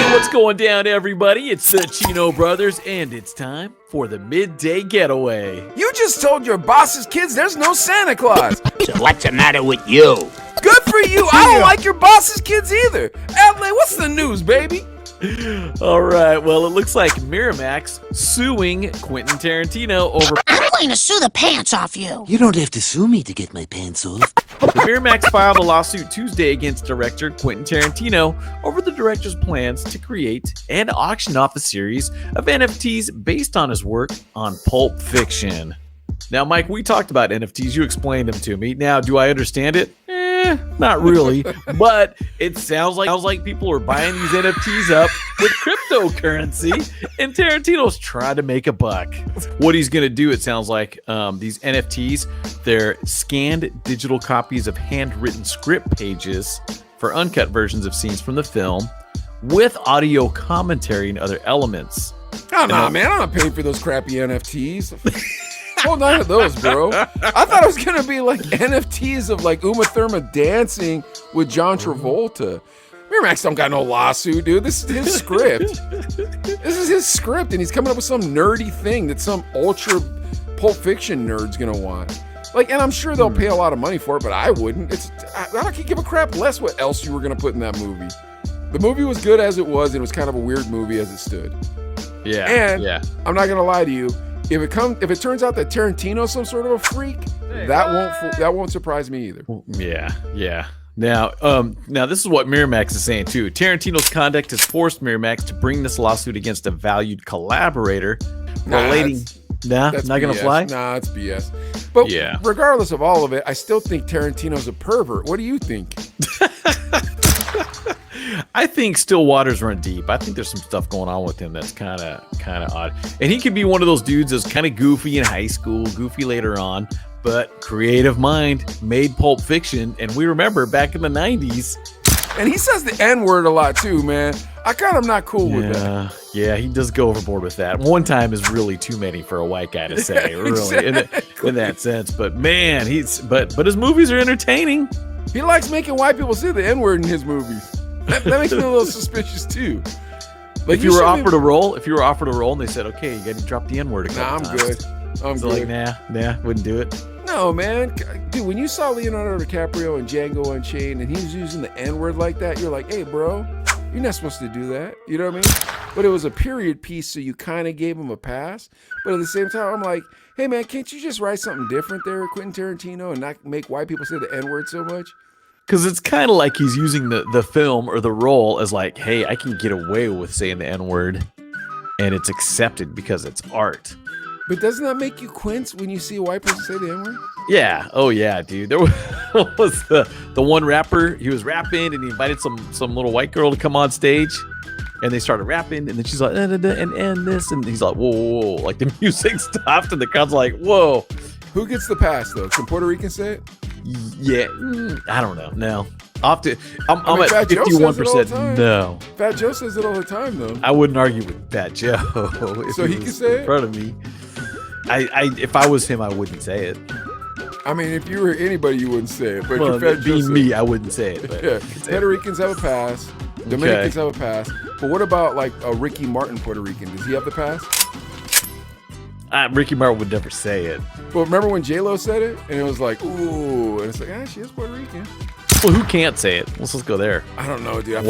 What's going down, everybody? It's the Chino Brothers, and it's time for the Midday Getaway. You just told your boss's kids there's no Santa Claus. So what's the matter with you? Good for you. I don't like your boss's kids either. Adelaide, what's the news, baby? All right, well, it looks like Miramax suing Quentin Tarantino over... I'm going to sue the pants off you. You don't have to sue me to get my pants off. The Miramax filed a lawsuit Tuesday against director Quentin Tarantino over the director's plans to create and auction off a series of NFTs based on his work on Pulp Fiction. Now, Mike, we talked about NFTs. You explained them to me. Now, do I understand it? Not really, but it sounds like people are buying these NFTs up with cryptocurrency, and Tarantino's trying to make a buck. What he's going to do, it sounds like, these NFTs, they're scanned digital copies of handwritten script pages for uncut versions of scenes from the film with audio commentary and other elements. Oh, no, man, I'm not paying for those crappy NFTs. Hold on to those, bro. I thought it was going to be like NFTs of like Uma Thurman dancing with John Travolta. Miramax don't got no lawsuit, dude. This is his script. This is his script, and he's coming up with some nerdy thing that some ultra Pulp Fiction nerd's going to want. Like, and I'm sure they'll pay a lot of money for it, but I wouldn't. I don't give a crap less what else you were going to put in that movie. The movie was good as it was, and it was kind of a weird movie as it stood. Yeah. And yeah. I'm not going to lie to you. If it turns out that Tarantino's some sort of a freak, that won't surprise me either. Yeah. Now this is what Miramax is saying too. Tarantino's conduct has forced Miramax to bring this lawsuit against a valued collaborator relating. Not gonna fly. Nah, it's BS. But regardless of all of it, I still think Tarantino's a pervert. What do you think? I think still waters run deep. I think there's some stuff going on with him that's kind of odd. And he could be one of those dudes that's kind of goofy in high school, goofy later on, but creative mind made Pulp Fiction. And we remember back in the 90s. And he says the N-word a lot too, man. I kind of not cool with that. Yeah, he does go overboard with that. One time is really too many for a white guy to say, really, in that sense. But man, but his movies are entertaining. He likes making white people say the N-word in his movies. That makes me a little suspicious too. Like if you were offered a role, and they said, "Okay, you got to drop the N-word a couple times." I'm good. Like, nah, wouldn't do it. No, man, dude. When you saw Leonardo DiCaprio in Django Unchained, and he was using the N-word like that, you're like, "Hey, bro, you're not supposed to do that." You know what I mean? But it was a period piece, so you kind of gave him a pass. But at the same time, I'm like, "Hey, man, can't you just write something different there, Quentin Tarantino, and not make white people say the N-word so much?" Because it's kind of like he's using the film or the role as like, hey, I can get away with saying the N-word, and it's accepted because it's art. But doesn't that make you quince when you see a white person say the N-word? Yeah. Oh, yeah, dude. There was the one rapper. He was rapping, and he invited some little white girl to come on stage, and they started rapping, and then she's like, and this, and he's like, whoa. Like the music stopped, and the crowd's like, whoa. Who gets the pass, though? Can Puerto Ricans say it? Yeah, I don't know. No, I'm at 51%. No, Fat Joe says it all the time, though. I wouldn't argue with Fat Joe. So he can say it in front of me. If I was him, I wouldn't say it. I mean, if you were anybody, you wouldn't say it. But well, being me, I wouldn't say it. But yeah, Puerto Ricans have a pass. Dominicans have a pass. But what about like a Ricky Martin Puerto Rican? Does he have the pass? Ricky Martin would never say it. But remember when J-Lo said it? And it was like, ooh. And it's like, she is Puerto Rican. Well, who can't say it? Let's just go there. I don't know, dude. I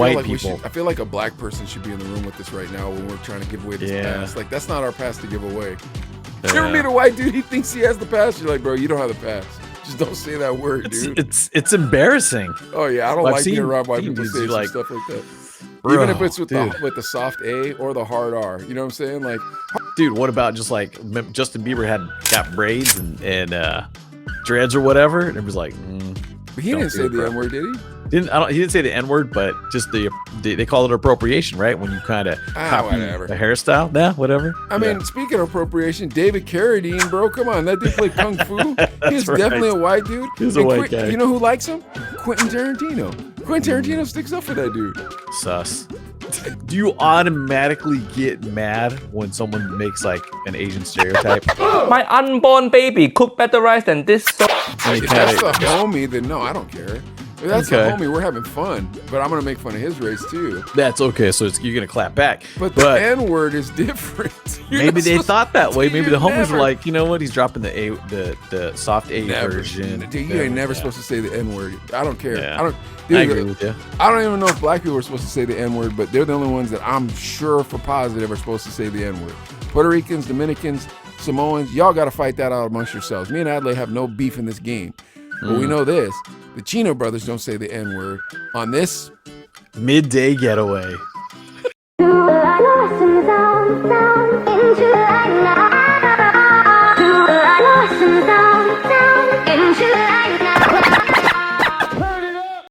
feel like a black person should be in the room with us right now when we're trying to give away this pass. Like, that's not our pass to give away. You ever meet a white dude, he thinks he has the pass? You're like, bro, you don't have the pass. Just don't say that word, dude. It's embarrassing. Oh, yeah. I don't like being around white people say like, stuff like that. Bro, even if it's with the soft A or the hard R. You know what I'm saying? Like, dude, what about just like Justin Bieber got braids and dreads or whatever, and it was like, but he didn't say the N-word, did he? He didn't say the N-word, but just they call it appropriation, right? When you kind of copy the hairstyle. Yeah, whatever. I mean, speaking of appropriation, David Carradine, bro, come on, that dude played Kung Fu. He's definitely a white dude. He's a white guy. You know who likes him? Quentin Tarantino. Quentin Tarantino sticks up for that dude. Sus. Do you automatically get mad when someone makes like an Asian stereotype? My unborn baby cook better rice than this. If that's the homie, then no, I don't care. That's Okay. a homie. We're having fun, but I'm gonna make fun of his race too. That's okay. So you're gonna clap back. But the N word is different. You're maybe not they supposed- thought that way. Maybe the You're homies never- were like, you know what? He's dropping the soft A Never. version. Dude, you ain't never supposed to say the N word. I don't care. Yeah. I don't. I Dude, agree with you. I don't even know if black people are supposed to say the N word, but they're the only ones that I'm sure for positive are supposed to say the N word. Puerto Ricans, Dominicans, Samoans, y'all got to fight that out amongst yourselves. Me and Adelaide have no beef in this game. But we know this. The Chino brothers don't say the N word on this. Midday getaway.